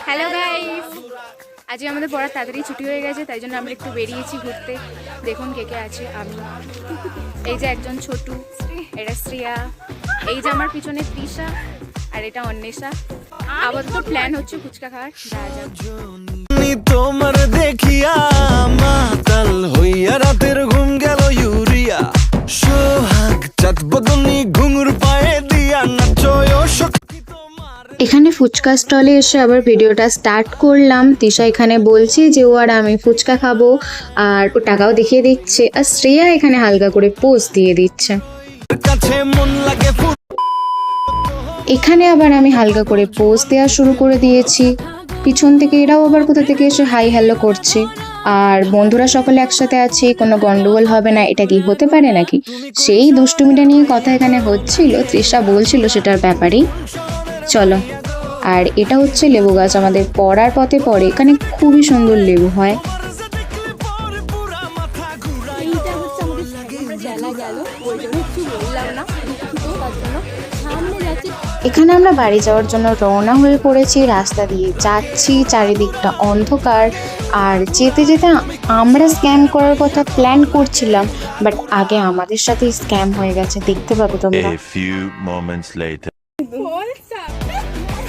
Hello guys, আজকে আমাদের পড়া তাড়াতাড়ি ছুটি হয়ে গেছে, তাই জন্য আমরা একটু বেরিয়েছি ঘুরতে। দেখুন কে কে আছে। আমি, এই যে একজন ছোটু, এটা শ্রিয়া, এই যে আমার পিছনে তৃষা, আর এটা অন্বেষা। আপাতত প্ল্যান হচ্ছে ফুচকা খাওয়ার। তোমার দেখিয়া মাতাল হইয়া রাতের ঘুম গেল ইউরিয়া সোহাগ চাঁদ বদনি ঘুঙুর পায়ে দিয়া নাচয় শক্তি তোমার। এখানে ফুচকা স্টলে এসে আবার ভিডিওটা স্টার্ট করলাম। তিশা এখানে বলছে যে ও আর আমি ফুচকা খাবো, আর ও টাকাও দেখিয়ে দিচ্ছে, আর শ্রেয়া এখানে হালকা করে পোজ দিয়ে দিচ্ছে। কাছে মন লাগে এখানে আবার আমি হালকা করে পোজ দেওয়া শুরু করে দিয়েছি। পিছন থেকে এরাও আবার কোথা থেকে এসে হাই হ্যালো করছে। আর বন্ধুরা সকলে একসাথে আছে, কোনো গন্ডগোল হবে না, এটা কি হতে পারে নাকি? সেই দুষ্টুমিটা নিয়ে কথা এখানে হচ্ছিল, তৃষা বলছিল সেটার ব্যাপারেই। চলো। আর এটা হচ্ছে লেবু গাছ, আমাদের পড়ার পথে পড়ে, এখানে খুবই সুন্দর লেবু হয়। এখানে আমরা বাড়ি যাওয়ার জন্য রওনা হয়ে পড়েছি। রাস্তা দিয়ে যাচ্ছি, চারিদিকটা অন্ধকার, আর যেতে যেতে আমরা স্ক্যাম করার কথা প্ল্যান করছিলাম, বাট আগে আমাদের সাথে স্ক্যাম হয়ে গেছে, দেখতে পাবে তোমরা।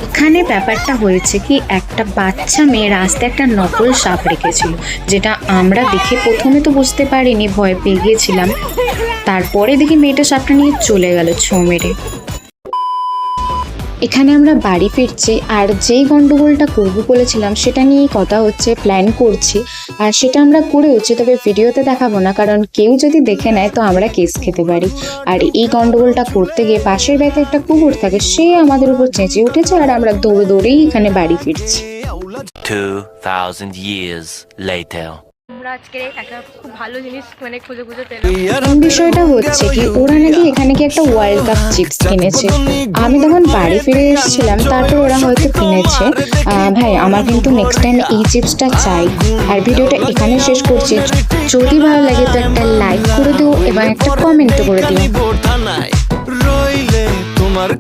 এখানে ব্যাপারটা হয়েছে কি, একটা বাচ্চা মেয়ে রাস্তায় একটা নকল সাপ রেখেছিল, যেটা আমরা দেখে প্রথমে তো বুঝতে পারিনি, ভয় পেয়ে গিয়েছিলাম। তারপরে দেখি মেয়েটা সাপটা নিয়ে চলে গেল ছো মেরে। এখানে আমরা বাড়ি ফিরছি, আর যেই গন্ডগোলটা করবো বলেছিলাম সেটা নিয়েই কথা হচ্ছে, প্ল্যান করছি, আর সেটা আমরা করেওছি, তবে ভিডিওতে দেখাবো না, কারণ কেউ যদি দেখে নেয় তো আমরা কেস খেতে পারি। আর এই গন্ডগোলটা করতে গিয়ে পাশের ব্যাগে একটা কুকুর থাকে, সে আমাদের উপর চেঁচে উঠেছে, আর আমরা দৌড়ে দৌড়েই এখানে বাড়ি ফিরছি। 2000 years later. আমরা আজকে একটা খুব ভালো জিনিস খুঁজে পেলাম। বিষয়টা হচ্ছে কি, ওরা নাকি এখানে কি একটা ওয়ার্ল্ড কাপ চিপস কিনেছে। আমি তখন বাড়ি ফিরে এসেছিলাম, তারপর ওরা হয়তো কিনেছে। ভাই, আমার কিন্তু নেক্সট টাইম এই চিপসটা চাই। আর ভিডিওটা এখানে শেষ করছি। যদি ভালো লাগে তো একটা লাইক করে দিও এবং একটা কমেন্ট করে দিও। রইলে তোমার